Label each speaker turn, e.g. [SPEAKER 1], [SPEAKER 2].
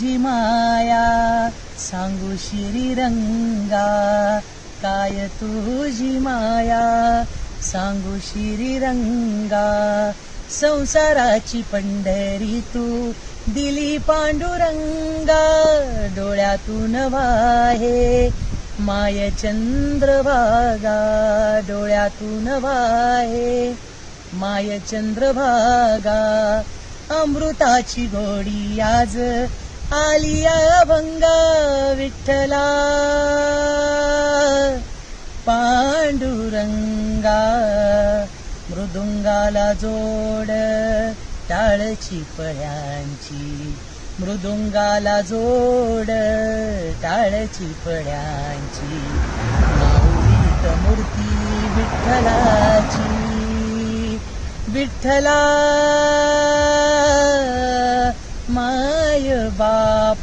[SPEAKER 1] तुझी माया सांगू श्रीरंगा, काय तुझी माया सांगू श्रीरंगा. संसाराची पंढरी तू दिली पांडुरंगा, डोळ्यातून वाहे माय चंद्रभागा, डोळ्यातून वाहे माय चंद्रभागा. अमृताची गोडी आज आली अभंगा, विठ्ठला पांडुरंगा. मृदुंगाला जोड टाळची पळ्यांची, मृदुंगाला जोड टाळची पळ्यांची. माऊलीत मूर्ती विठ्ठलाची, विठ्ठला माय बाप.